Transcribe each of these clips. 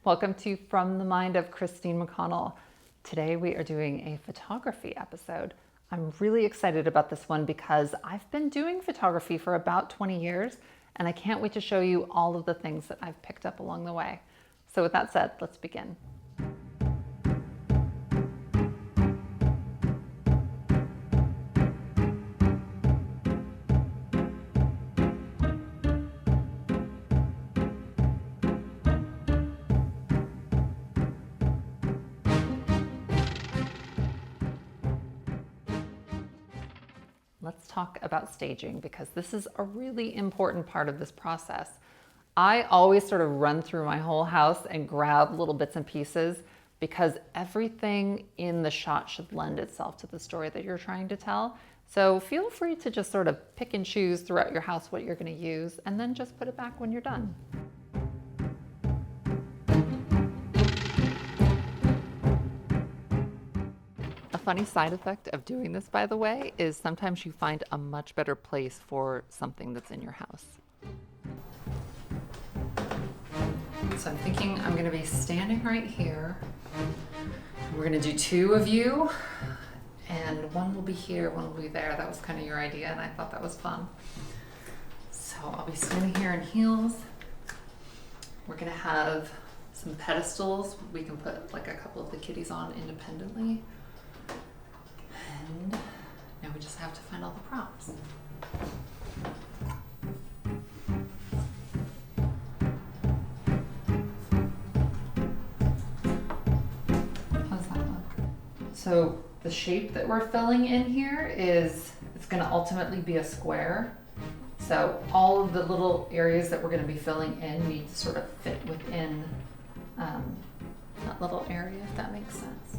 Welcome to From the Mind of Christine McConnell. Today we are doing a photography episode. I'm really excited about this one because I've been doing photography for about 20 years and I can't wait to show you all of the things that I've picked up along the way. So with that said, let's begin. Let's talk about staging because this is a really important part of this process. I always sort of run through my whole house and grab little bits and pieces because everything in the shot should lend itself to the story that you're trying to tell. So feel free to just sort of pick and choose throughout your house what you're going to use and then just put it back when you're done. A funny side effect of doing this, by the way, is sometimes you find a much better place for something that's in your house. So I'm thinking I'm going to be standing right here. We're going to do two of you, and one will be here, one will be there. That was kind of your idea, and I thought that was fun. So I'll be standing here in heels. We're going to have some pedestals. We can put like a couple of the kitties on independently. And now we just have to find all the props. How does that look? So the shape that we're filling in here it's going to ultimately be a square. So all of the little areas that we're going to be filling in need to sort of fit within that little area, if that makes sense.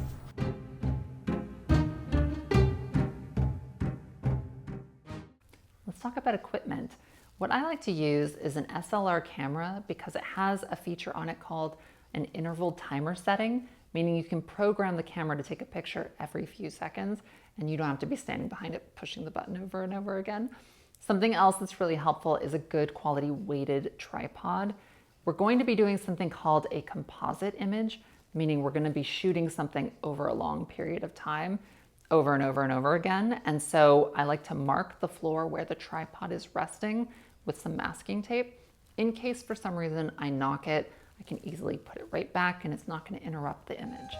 Let's talk about equipment. What I like to use is an SLR camera because it has a feature on it called an interval timer setting, meaning you can program the camera to take a picture every few seconds and you don't have to be standing behind it pushing the button over and over again. Something else that's really helpful is a good quality weighted tripod. We're going to be doing something called a composite image, meaning we're going to be shooting something over a long period of time, over and over and over again. And so I like to mark the floor where the tripod is resting with some masking tape. In case for some reason I knock it, I can easily put it right back and it's not going to interrupt the image.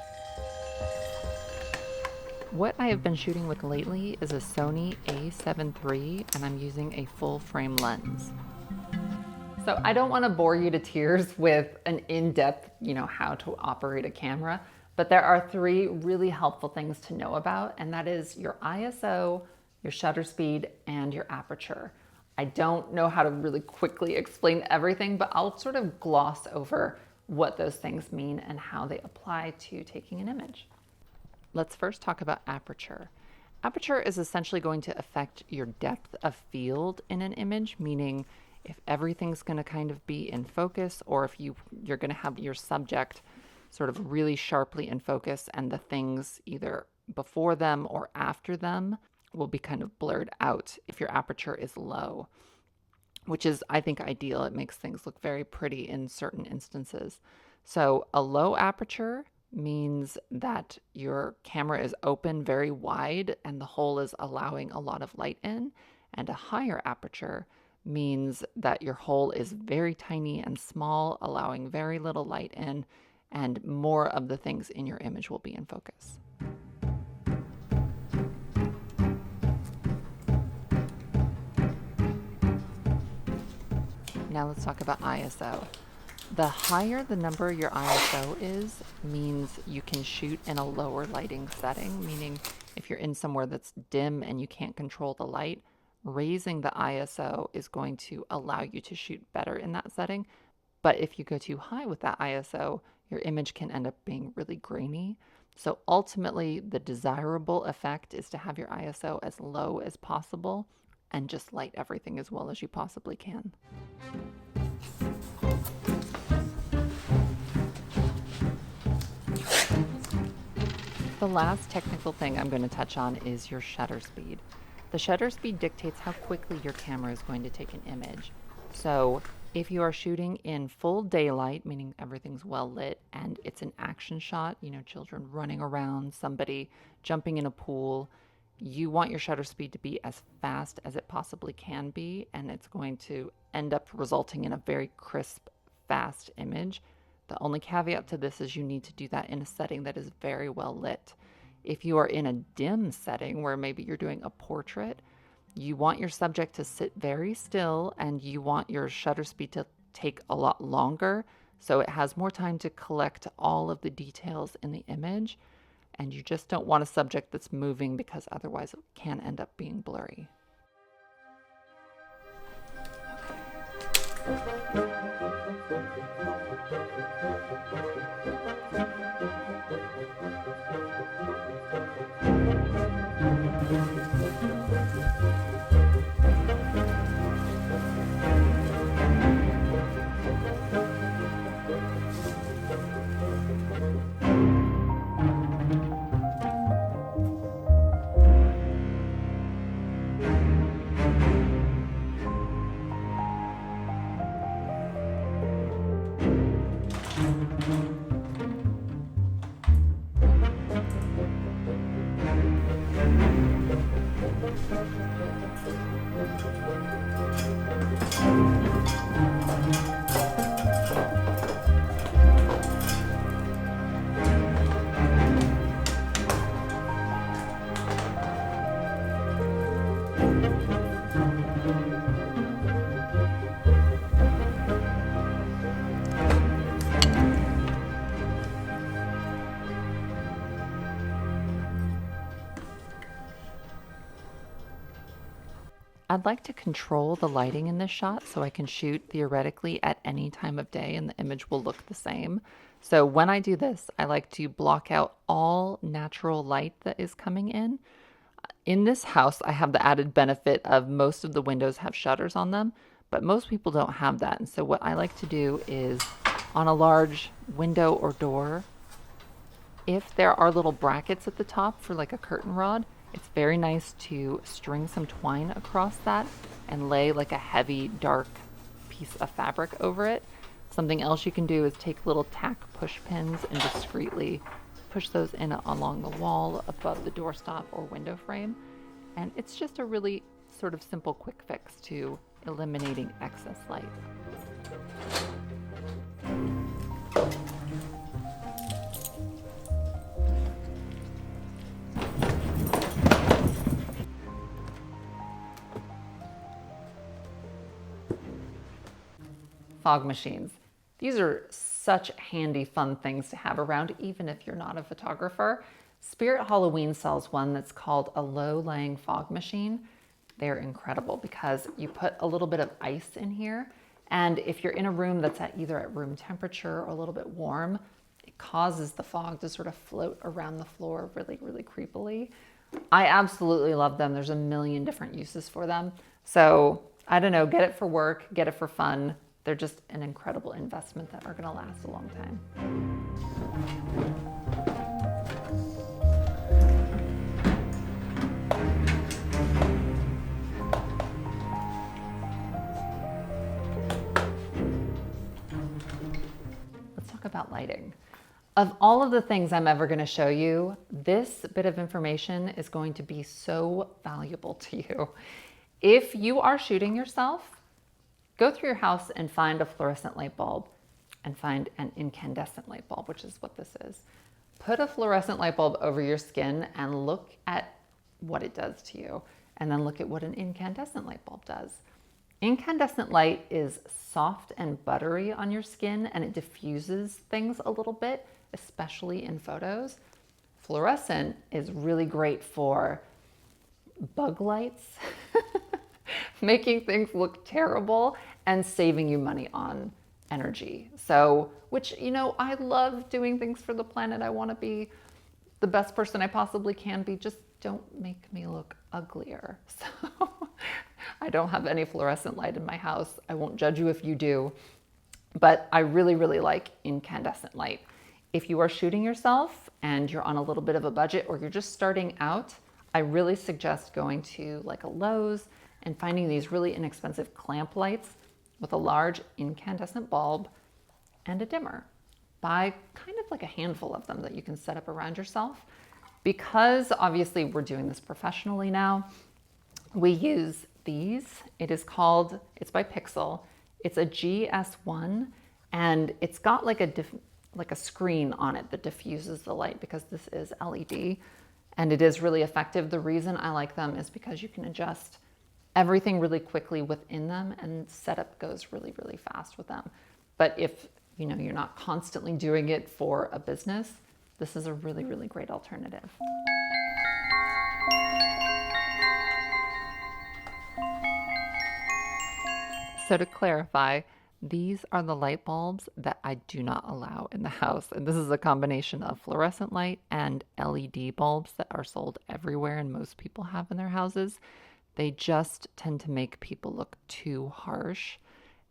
What I have been shooting with lately is a Sony a7 III and I'm using a full frame lens. So I don't want to bore you to tears with an in-depth, how to operate a camera. But there are three really helpful things to know about, and that is your ISO, your shutter speed, and your aperture. I don't know how to really quickly explain everything, but I'll sort of gloss over what those things mean and how they apply to taking an image. Let's first talk about aperture. Aperture is essentially going to affect your depth of field in an image, meaning if everything's going to kind of be in focus or if you're going to have your subject sort of really sharply in focus and the things either before them or after them will be kind of blurred out if your aperture is low, which is, I think, ideal. It makes things look very pretty in certain instances. So a low aperture means that your camera is open very wide and the hole is allowing a lot of light in, and a higher aperture means that your hole is very tiny and small, allowing very little light in, and more of the things in your image will be in focus. Now let's talk about ISO. The higher the number your ISO is means you can shoot in a lower lighting setting, meaning if you're in somewhere that's dim and you can't control the light, raising the ISO is going to allow you to shoot better in that setting. But if you go too high with that ISO, your image can end up being really grainy. So ultimately, the desirable effect is to have your ISO as low as possible and just light everything as well as you possibly can. The last technical thing I'm going to touch on is your shutter speed. The shutter speed dictates how quickly your camera is going to take an image. So If you are shooting in full daylight, meaning everything's well lit, and it's an action shot, children running around, somebody jumping in a pool, you want your shutter speed to be as fast as it possibly can be, and it's going to end up resulting in a very crisp, fast image. The only caveat to this is you need to do that in a setting that is very well lit. If you are in a dim setting where maybe you're doing a portrait, you want your subject to sit very still and you want your shutter speed to take a lot longer so it has more time to collect all of the details in the image. And you just don't want a subject that's moving because otherwise it can end up being blurry. I'd like to control the lighting in this shot so I can shoot theoretically at any time of day and the image will look the same. So when I do this, I like to block out all natural light that is coming in. In this house, I have the added benefit of most of the windows have shutters on them, but most people don't have that. And so what I like to do is on a large window or door, if there are little brackets at the top for like a curtain rod, it's very nice to string some twine across that and lay like a heavy, dark piece of fabric over it. Something else you can do is take little tack push pins and discreetly push those in along the wall above the doorstop or window frame. And it's just a really sort of simple quick fix to eliminating excess light. Fog machines. These are such handy, fun things to have around, even if you're not a photographer. Spirit Halloween sells one that's called a low-lying fog machine. They're incredible because you put a little bit of ice in here, and if you're in a room that's either at room temperature or a little bit warm, it causes the fog to sort of float around the floor really, really creepily. I absolutely love them. There's a million different uses for them. So I don't know, get it for work, get it for fun. They're just an incredible investment that are going to last a long time. Let's talk about lighting. Of all of the things I'm ever going to show you, this bit of information is going to be so valuable to you. If you are shooting yourself, go through your house and find a fluorescent light bulb and find an incandescent light bulb, which is what this is. Put a fluorescent light bulb over your skin and look at what it does to you, and then look at what an incandescent light bulb does. Incandescent light is soft and buttery on your skin, and it diffuses things a little bit, especially in photos. Fluorescent is really great for bug lights, making things look terrible and saving you money on energy. So, which, I love doing things for the planet. I want to be the best person I possibly can be. Just don't make me look uglier. So I don't have any fluorescent light in my house. I won't judge you if you do, but I really, really like incandescent light. If you are shooting yourself and you're on a little bit of a budget or you're just starting out, I really suggest going to like a Lowe's and finding these really inexpensive clamp lights. with a large incandescent bulb and a dimmer. Buy kind of like a handful of them that you can set up around yourself. Because obviously we're doing this professionally now, we use these. It's by Pixel. It's a GS1, and it's got like a screen on it that diffuses the light because this is LED, and it is really effective. The reason I like them is because you can adjust everything really quickly within them, and setup goes really, really fast with them. But if you're not constantly doing it for a business, this is a really, really great alternative. So to clarify, these are the light bulbs that I do not allow in the house. And this is a combination of fluorescent light and LED bulbs that are sold everywhere and most people have in their houses. They just tend to make people look too harsh.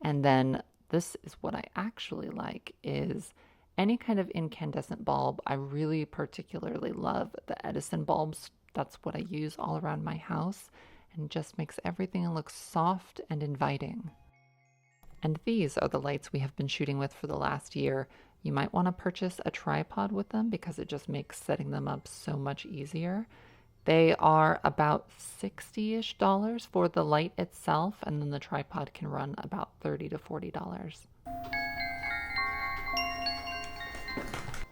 And then this is what I actually like is any kind of incandescent bulb. I really particularly love the Edison bulbs. That's what I use all around my house, and just makes everything look soft and inviting. And these are the lights we have been shooting with for the last year. You might want to purchase a tripod with them because it just makes setting them up so much easier. They are about $60-ish for the light itself, and then the tripod can run about $30 to $40.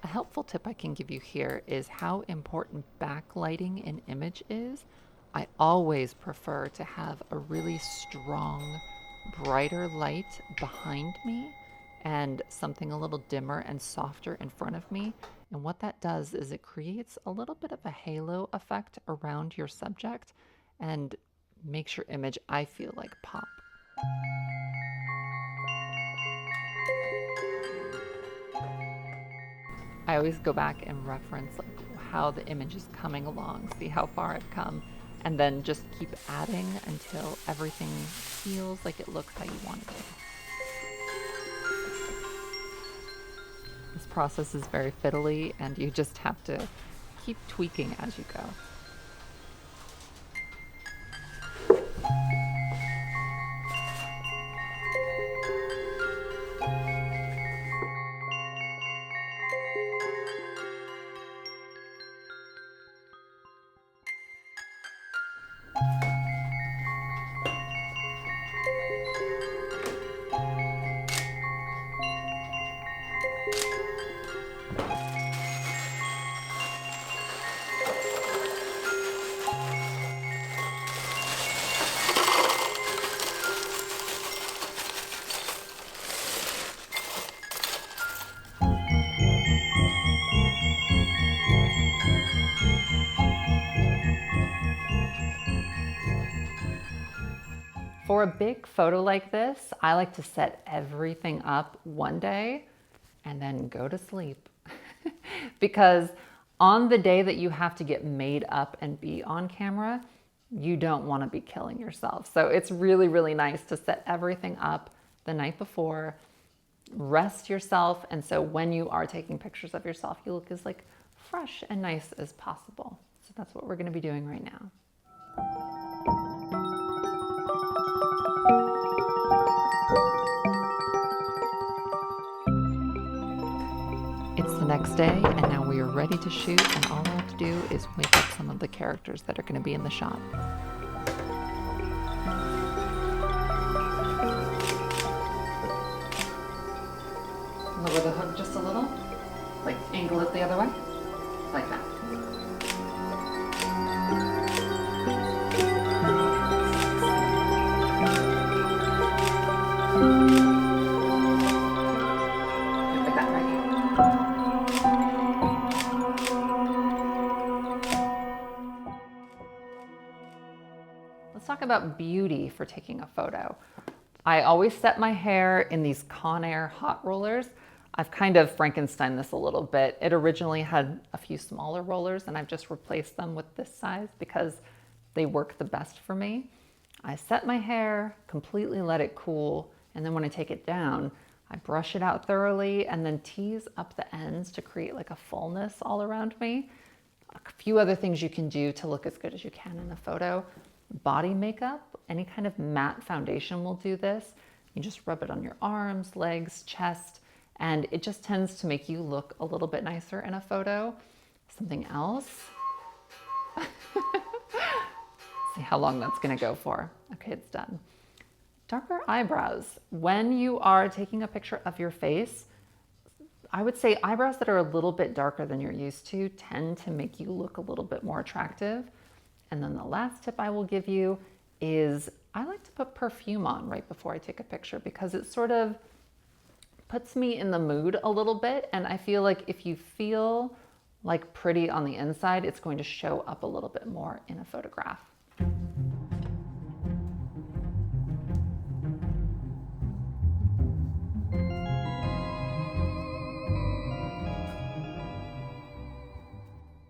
A helpful tip I can give you here is how important backlighting an image is. I always prefer to have a really strong, brighter light behind me and something a little dimmer and softer in front of me. And what that does is it creates a little bit of a halo effect around your subject and makes your image, I feel like, pop. I always go back and reference how the image is coming along, see how far I've come, and then just keep adding until everything feels like it looks how you want it to. This process is very fiddly, and you just have to keep tweaking as you go. For a big photo like this, I like to set everything up one day and then go to sleep. Because on the day that you have to get made up and be on camera, you don't want to be killing yourself. So it's really, really nice to set everything up the night before, rest yourself, and so when you are taking pictures of yourself, you look as fresh and nice as possible. So that's what we're going to be doing right now. It's the next day, and now we are ready to shoot, and all I have to do is wake up some of the characters that are going to be in the shot. Lower the hook just a little, angle it the other way, like that. Let's talk about beauty for taking a photo. I always set my hair in these Conair hot rollers. I've kind of Frankensteined this a little bit. It originally had a few smaller rollers, and I've just replaced them with this size because they work the best for me. I set my hair, completely let it cool, and then when I take it down, I brush it out thoroughly and then tease up the ends to create a fullness all around me. A few other things you can do to look as good as you can in a photo. Body makeup, any kind of matte foundation will do this. You just rub it on your arms, legs, chest, and it just tends to make you look a little bit nicer in a photo. Something else. See how long that's gonna go for. Okay, it's done. Darker eyebrows. When you are taking a picture of your face, I would say eyebrows that are a little bit darker than you're used to tend to make you look a little bit more attractive. And then the last tip I will give you is I like to put perfume on right before I take a picture because it sort of puts me in the mood a little bit. And I feel like if you feel like pretty on the inside, it's going to show up a little bit more in a photograph.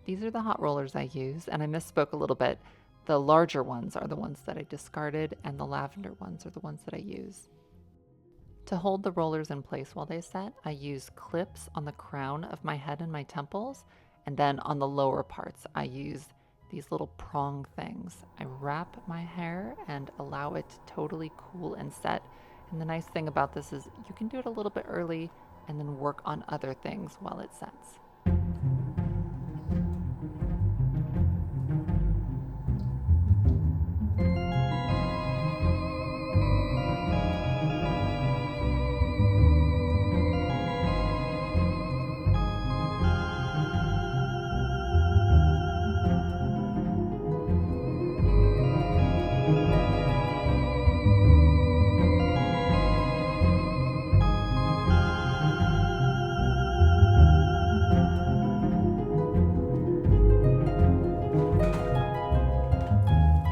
These are the hot rollers I use, and I misspoke a little bit. The larger ones are the ones that I discarded, and the lavender ones are the ones that I use. To hold the rollers in place while they set, I use clips on the crown of my head and my temples, and then on the lower parts, I use these little prong things. I wrap my hair and allow it to totally cool and set. And the nice thing about this is you can do it a little bit early and then work on other things while it sets.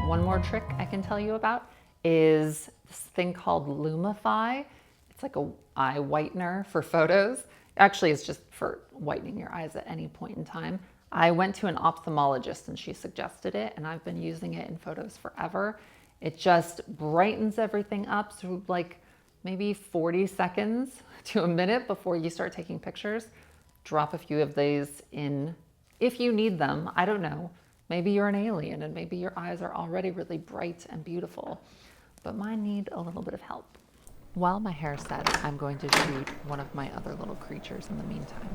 One more trick I can tell you about is this thing called Lumify. It's like a eye whitener for photos. Actually, it's just for whitening your eyes at any point in time. I went to an ophthalmologist and she suggested it, and I've been using it in photos forever. It just brightens everything up, so like maybe 40 seconds to a minute before you start taking pictures. Drop a few of these in if you need them. I don't know. Maybe you're an alien and maybe your eyes are already really bright and beautiful, but mine need a little bit of help. While my hair sets, I'm going to shoot one of my other little creatures in the meantime.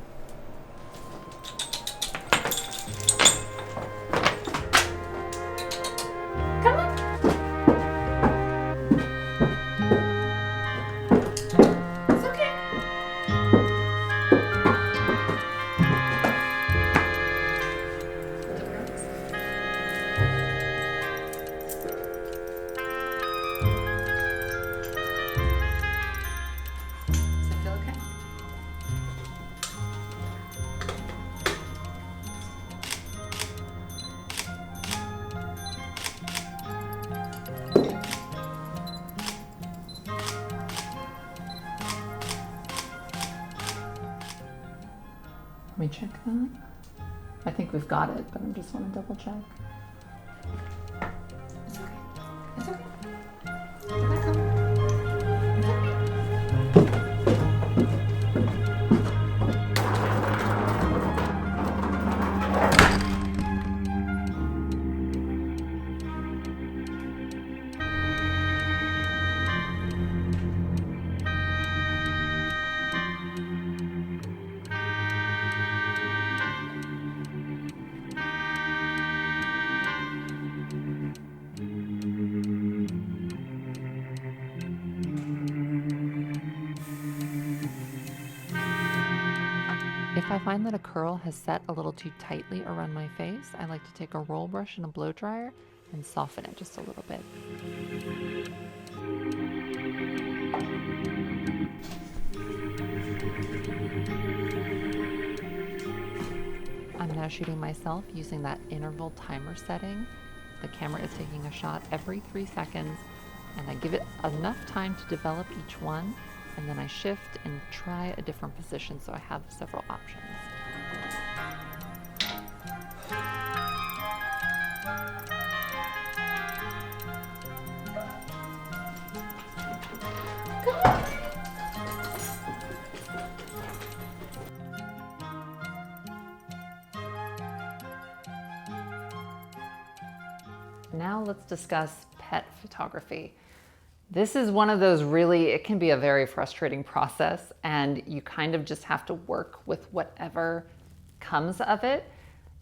Come on. It's okay. Let me check that. I think we've got it, but I just want to double check. It's okay. It's okay. Here I come. If I find that a curl has set a little too tightly around my face, I like to take a roll brush and a blow dryer and soften it just a little bit. I'm now shooting myself using that interval timer setting. The camera is taking a shot every 3 seconds, and I give it enough time to develop each one, and then I shift and try a different position so I have several options. Now let's discuss pet photography. This is one of those really, it can be a very frustrating process, and you kind of just have to work with whatever comes of it.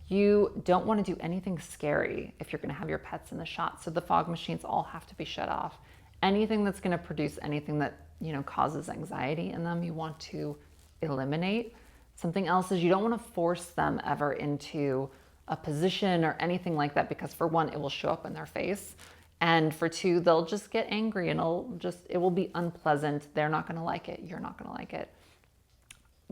You don't want to do anything scary if you're going to have your pets in the shot. So the fog machines all have to be shut off. Anything that's going to produce anything that, causes anxiety in them, you want to eliminate. Something else is you don't want to force them ever into a position or anything like that, because for one, it will show up in their face. And for two, they'll just get angry and it will be unpleasant. They're not going to like it. You're not going to like it.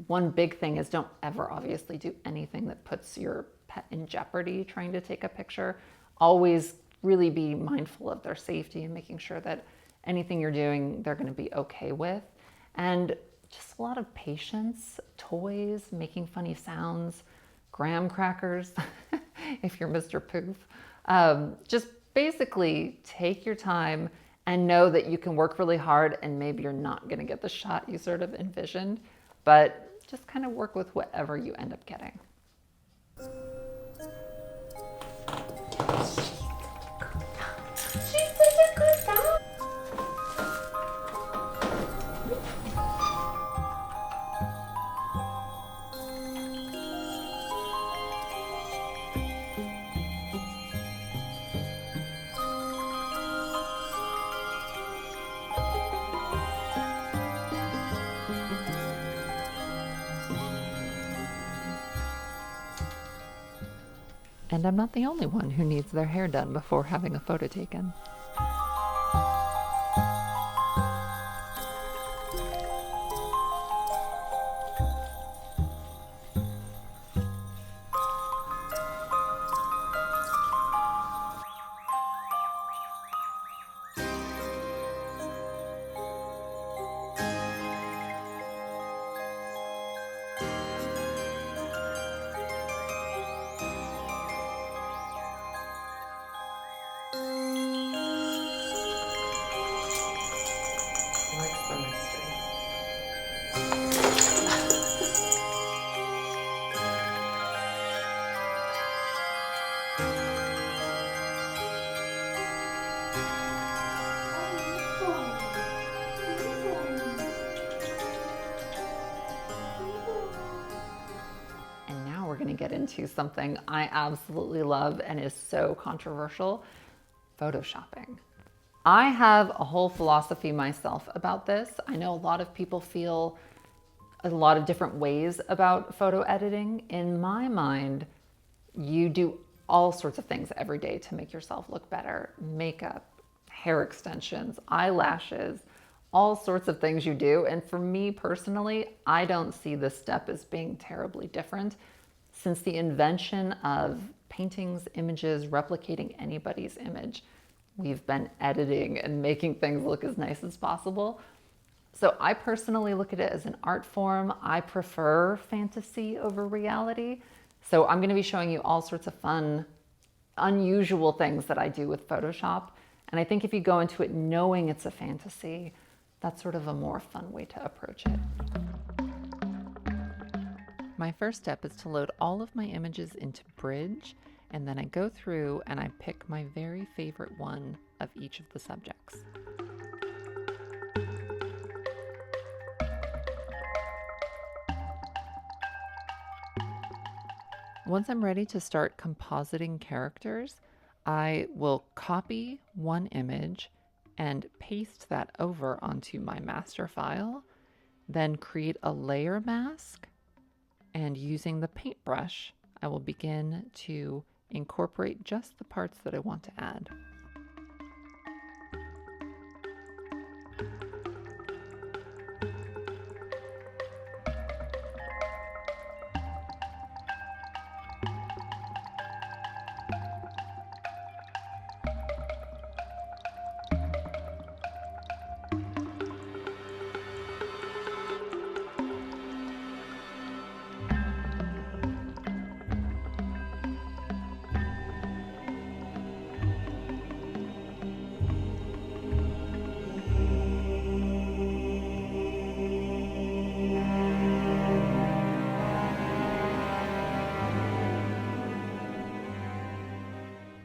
One big thing is don't ever obviously do anything that puts your pet in jeopardy trying to take a picture. Always really be mindful of their safety and making sure that anything you're doing, they're going to be okay with. And just a lot of patience, toys, making funny sounds, graham crackers, if you're Mr. Poof. Just basically take your time and know that you can work really hard and maybe you're not going to get the shot you sort of envisioned, but just kind of work with whatever you end up getting. And I'm not the only one who needs their hair done before having a photo taken. Likes the mystery. And now we're going to get into something I absolutely love and is so controversial: photoshopping. I have a whole philosophy myself about this. I know a lot of people feel a lot of different ways about photo editing. In my mind, you do all sorts of things every day to make yourself look better. Makeup, hair extensions, eyelashes, all sorts of things you do. And for me personally, I don't see this step as being terribly different. Since the invention of paintings, images, replicating anybody's image, we've been editing and making things look as nice as possible. So I personally look at it as an art form. I prefer fantasy over reality. So I'm going to be showing you all sorts of fun, unusual things that I do with Photoshop. And I think if you go into it knowing it's a fantasy, that's sort of a more fun way to approach it. My first step is to load all of my images into Bridge, and then I go through and I pick my very favorite one of each of the subjects. Once I'm ready to start compositing characters, I will copy one image and paste that over onto my master file, then create a layer mask, and using the paintbrush, I will begin to incorporate just the parts that I want to add.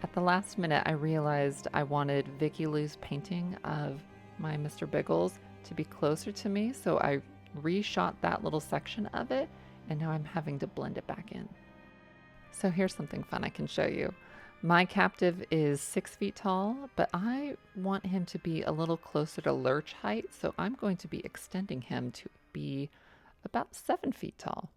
At the last minute, I realized I wanted Vicky Lou's painting of my Mr. Biggles to be closer to me, so I reshot that little section of it, and now I'm having to blend it back in. So here's something fun I can show you. My captive is 6 feet tall, but I want him to be a little closer to lurch height, so I'm going to be extending him to be about 7 feet tall.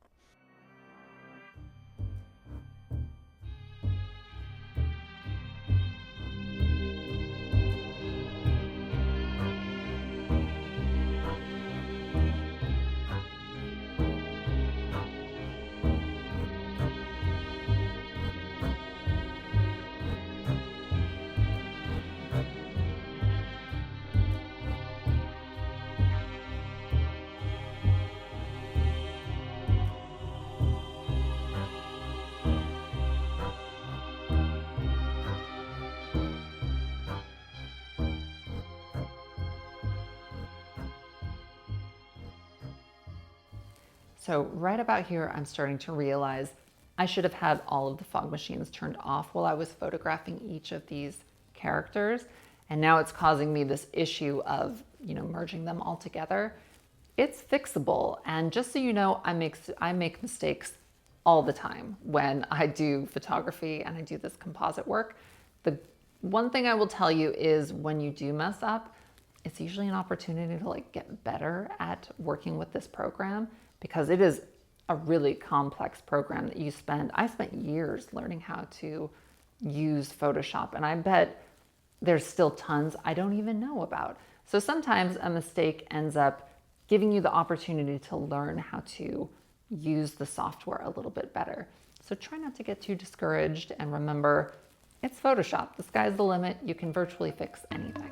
So right about here, I'm starting to realize I should have had all of the fog machines turned off while I was photographing each of these characters. And now it's causing me this issue of, merging them all together. It's fixable. And just so you know, I make mistakes all the time when I do photography and I do this composite work. The one thing I will tell you is when you do mess up, it's usually an opportunity to get better at working with this program, because it is a really complex program that I spent years learning how to use Photoshop, and I bet there's still tons I don't even know about. So sometimes a mistake ends up giving you the opportunity to learn how to use the software a little bit better. So try not to get too discouraged, and remember, it's Photoshop. The sky's the limit. You can virtually fix anything.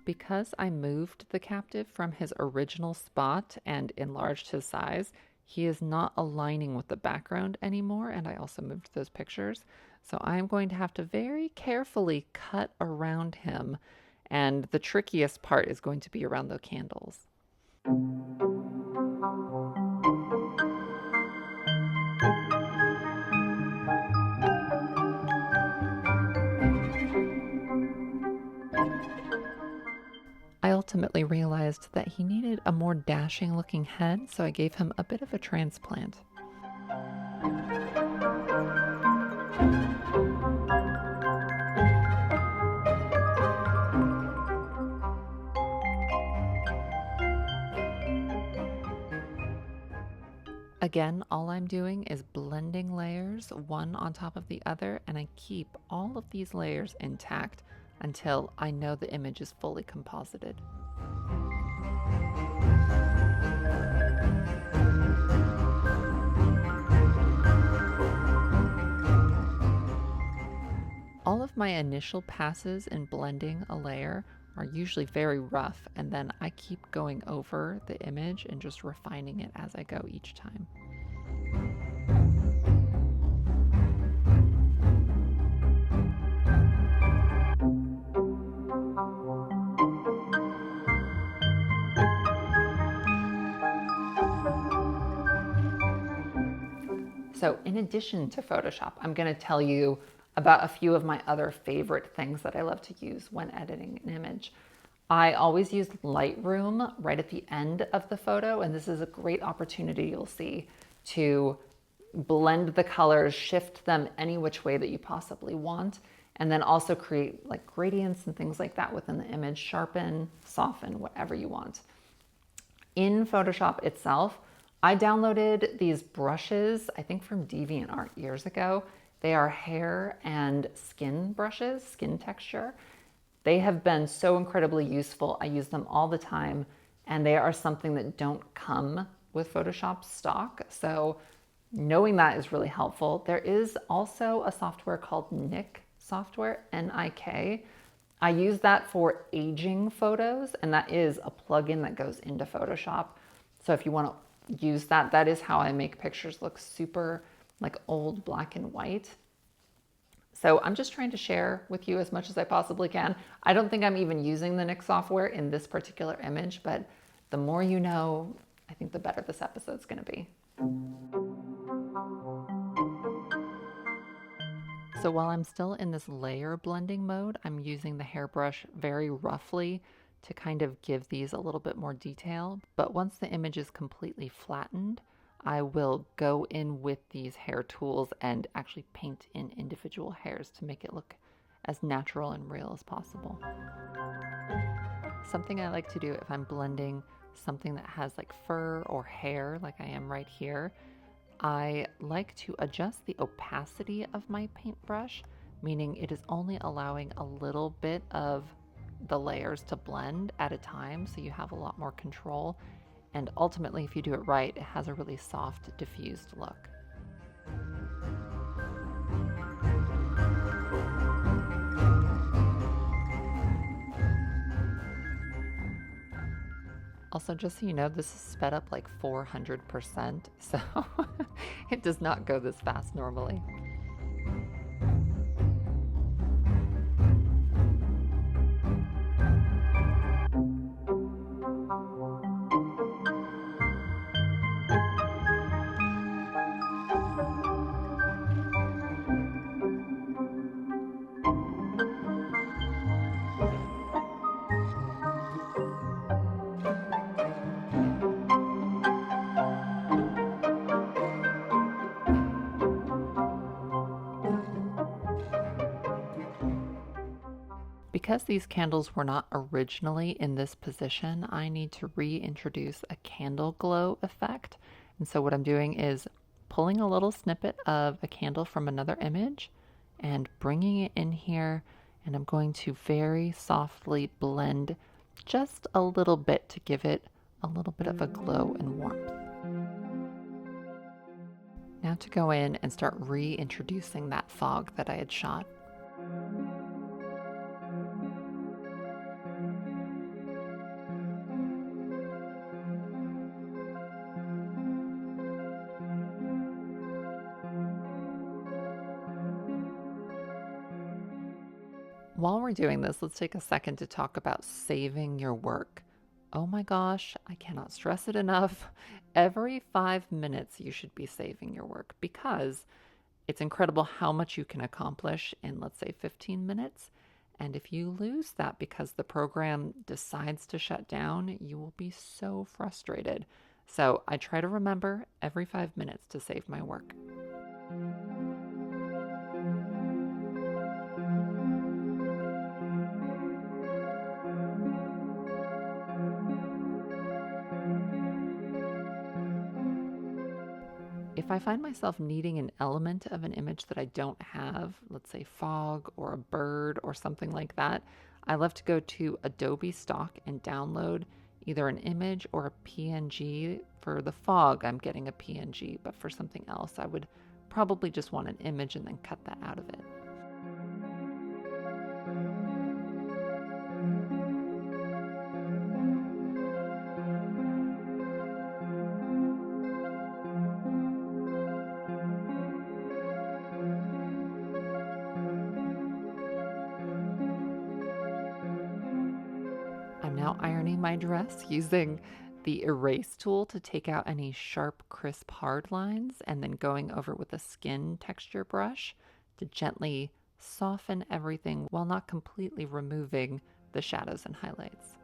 Because I moved the captive from his original spot and enlarged his size, he is not aligning with the background anymore, and I also moved those pictures. So I'm going to have to very carefully cut around him, and the trickiest part is going to be around the candles. I ultimately realized that he needed a more dashing looking head, so I gave him a bit of a transplant. Again, all I'm doing is blending layers one on top of the other, and I keep all of these layers intact until I know the image is fully composited. All of my initial passes in blending a layer are usually very rough, and then I keep going over the image and just refining it as I go each time. So in addition to Photoshop, I'm going to tell you about a few of my other favorite things that I love to use when editing an image. I always use Lightroom right at the end of the photo, and this is a great opportunity, you'll see, to blend the colors, shift them any which way that you possibly want, and then also create gradients and things like that within the image, sharpen, soften, whatever you want. In Photoshop itself, I downloaded these brushes, I think from DeviantArt years ago. They are hair and skin brushes, skin texture. They have been so incredibly useful. I use them all the time, and they are something that don't come with Photoshop stock. So knowing that is really helpful. There is also a software called Nik software, N-I-K. I use that for aging photos, and that is a plugin that goes into Photoshop. So if you want to use that, that is how I make pictures look super old black and white. So I'm just trying to share with you as much as I possibly can. I don't think I'm even using the Nik software in this particular image, but the more you know, I think the better this episode's going to be. So while I'm still in this layer blending mode, I'm using the hairbrush very roughly to kind of give these a little bit more detail. But once the image is completely flattened, I will go in with these hair tools and actually paint in individual hairs to make it look as natural and real as possible. Something I like to do if I'm blending something that has like fur or hair, like I am right here, I like to adjust the opacity of my paintbrush, meaning it is only allowing a little bit of the layers to blend at a time, so you have a lot more control. And ultimately, if you do it right, it has a really soft, diffused look. Also, just so you know, this is sped up like 400%, so it does not go this fast normally. Because these candles were not originally in this position, I need to reintroduce a candle glow effect. And so what I'm doing is pulling a little snippet of a candle from another image and bringing it in here, and I'm going to very softly blend just a little bit to give it a little bit of a glow and warmth. Now to go in and start reintroducing that fog that I had shot. While we're doing this, let's take a second to talk about saving your work. Oh my gosh, I cannot stress it enough. Every 5 minutes, you should be saving your work because it's incredible how much you can accomplish in, let's say, 15 minutes. And if you lose that because the program decides to shut down, you will be so frustrated. So I try to remember every 5 minutes to save my work. If I find myself needing an element of an image that I don't have, let's say fog or a bird or something like that, I love to go to Adobe Stock and download either an image or a PNG. For the fog, I'm getting a PNG, but for something else, I would probably just want an image and then cut that out of it. I'm now ironing my dress using the erase tool to take out any sharp, crisp, hard lines, and then going over with a skin texture brush to gently soften everything while not completely removing the shadows and highlights.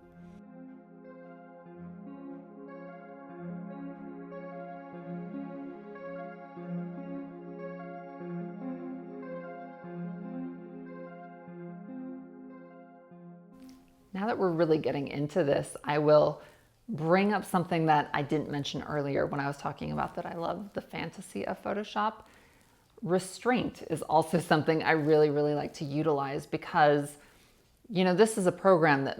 Now that we're really getting into this, I will bring up something that I didn't mention earlier when I was talking about that I love the fantasy of Photoshop. Restraint is also something I really, really like to utilize because, you know, this is a program that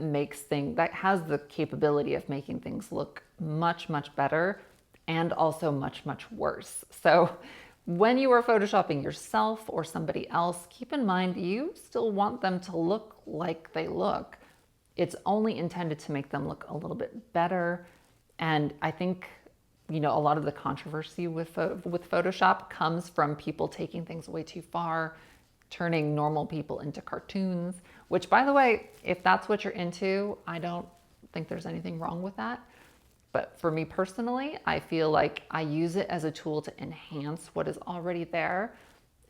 that has the capability of making things look much, much better and also much, much worse. So when you are Photoshopping yourself or somebody else, keep in mind you still want them to look like they look. It's only intended to make them look a little bit better. And I think, you know, a lot of the controversy with Photoshop comes from people taking things way too far, turning normal people into cartoons, which, by the way, if that's what you're into, I don't think there's anything wrong with that. But for me personally, I feel like I use it as a tool to enhance what is already there.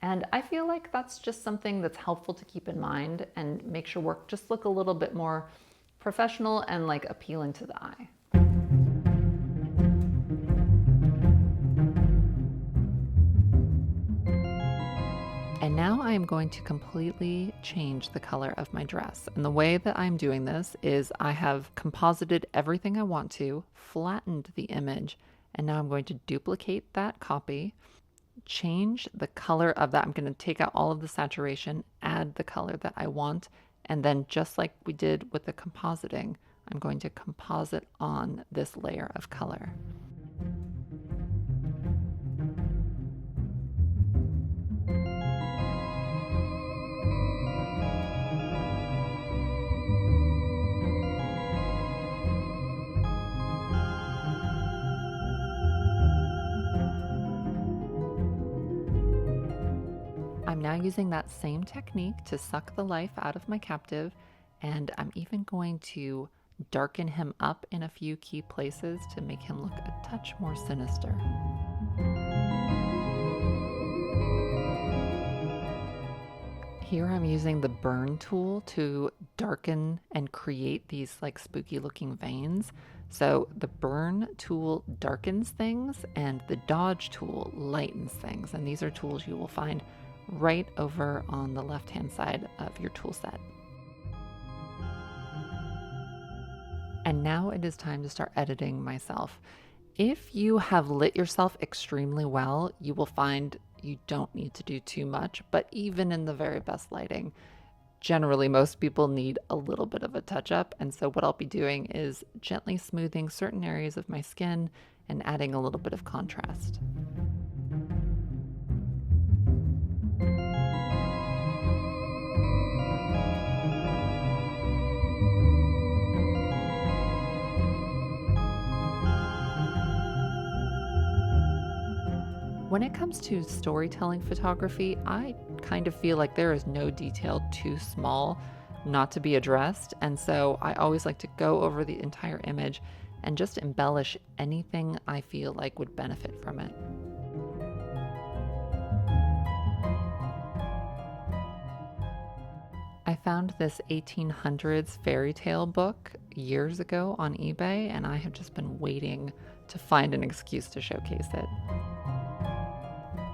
And I feel like that's just something that's helpful to keep in mind and makes your work just look a little bit more professional and like appealing to the eye. And now I am going to completely change the color of my dress. And the way that I'm doing this is I have composited everything I want to, flattened the image, and now I'm going to duplicate that copy, change the color of that. I'm going to take out all of the saturation, add the color that I want, and then just like we did with the compositing, I'm going to composite on this layer of color. I'm now using that same technique to suck the life out of my captive, and I'm even going to darken him up in a few key places to make him look a touch more sinister. Here I'm using the burn tool to darken and create these like spooky looking veins. So the burn tool darkens things and the dodge tool lightens things. And these are tools you will find right over on the left-hand side of your tool set. And now it is time to start editing myself. If you have lit yourself extremely well, you will find you don't need to do too much, but even in the very best lighting, generally most people need a little bit of a touch-up. And so what I'll be doing is gently smoothing certain areas of my skin and adding a little bit of contrast. When it comes to storytelling photography, I kind of feel like there is no detail too small not to be addressed. And so I always like to go over the entire image and just embellish anything I feel like would benefit from it. I found this 1800s fairy tale book years ago on eBay, and I have just been waiting to find an excuse to showcase it.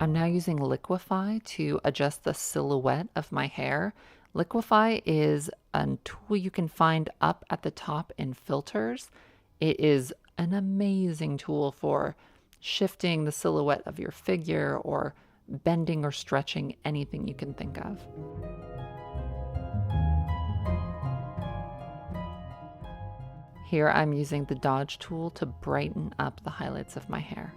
I'm now using Liquify to adjust the silhouette of my hair. Liquify is a tool you can find up at the top in filters. It is an amazing tool for shifting the silhouette of your figure or bending or stretching anything you can think of. Here I'm using the dodge tool to brighten up the highlights of my hair.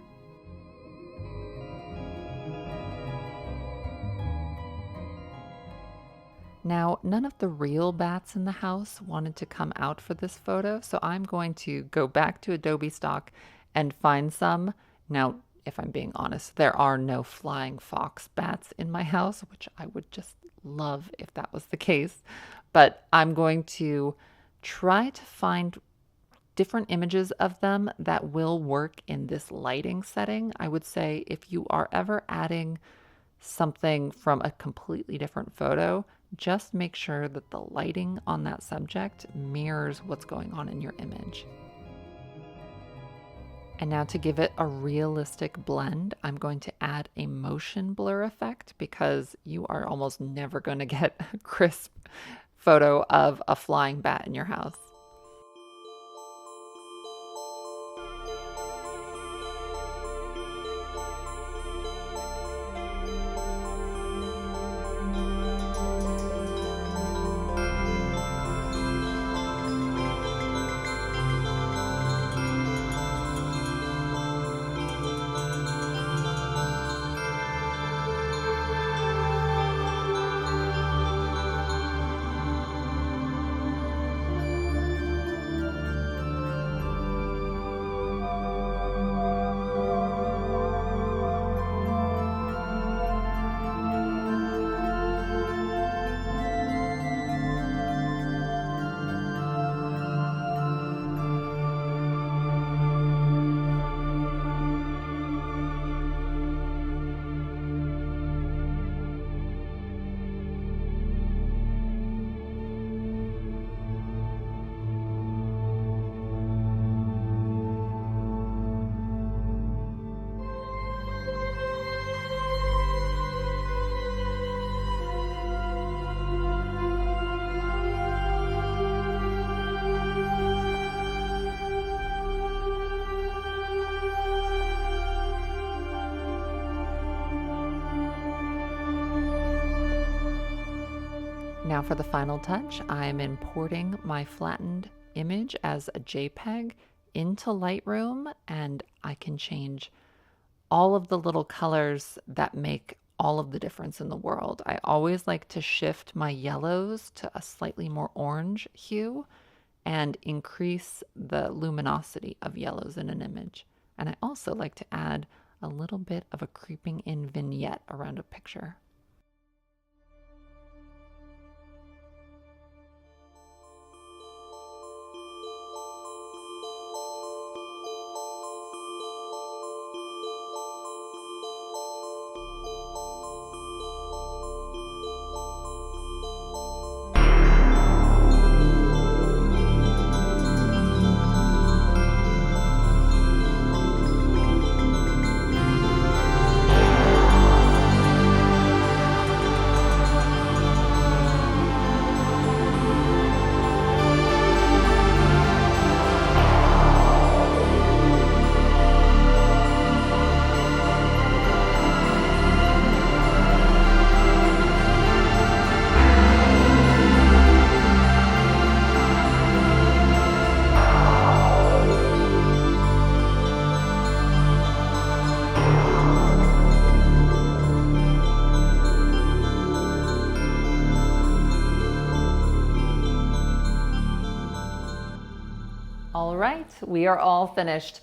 Now, none of the real bats in the house wanted to come out for this photo, so I'm going to go back to Adobe Stock and find some. Now, if I'm being honest, there are no flying fox bats in my house, which I would just love if that was the case. But I'm going to try to find different images of them that will work in this lighting setting. I would say if you are ever adding something from a completely different photo, just make sure that the lighting on that subject mirrors what's going on in your image. And now to give it a realistic blend, I'm going to add a motion blur effect because you are almost never going to get a crisp photo of a flying bat in your house. Now for the final touch, I'm importing my flattened image as a JPEG into Lightroom, and I can change all of the little colors that make all of the difference in the world. I always like to shift my yellows to a slightly more orange hue and increase the luminosity of yellows in an image. And I also like to add a little bit of a creeping in vignette around a picture. All right, we are all finished.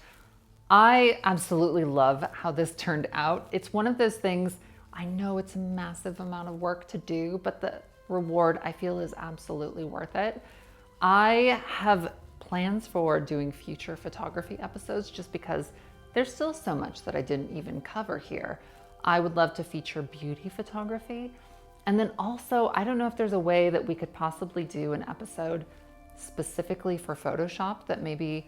I absolutely love how this turned out. It's one of those things, I know it's a massive amount of work to do, but the reward I feel is absolutely worth it. I have plans for doing future photography episodes just because there's still so much that I didn't even cover here. I would love to feature beauty photography. And then also, I don't know if there's a way that we could possibly do an episode specifically for Photoshop, that maybe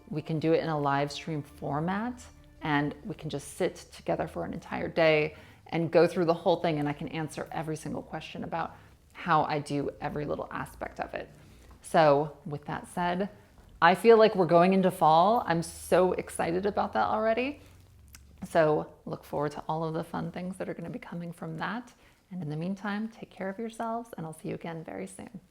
we can do it in a live stream format and we can just sit together for an entire day and go through the whole thing, and I can answer every single question about how I do every little aspect of it. So with that said, I feel like we're going into fall. I'm so excited about that already. So look forward to all of the fun things that are going to be coming from that. And in the meantime, take care of yourselves, and I'll see you again very soon.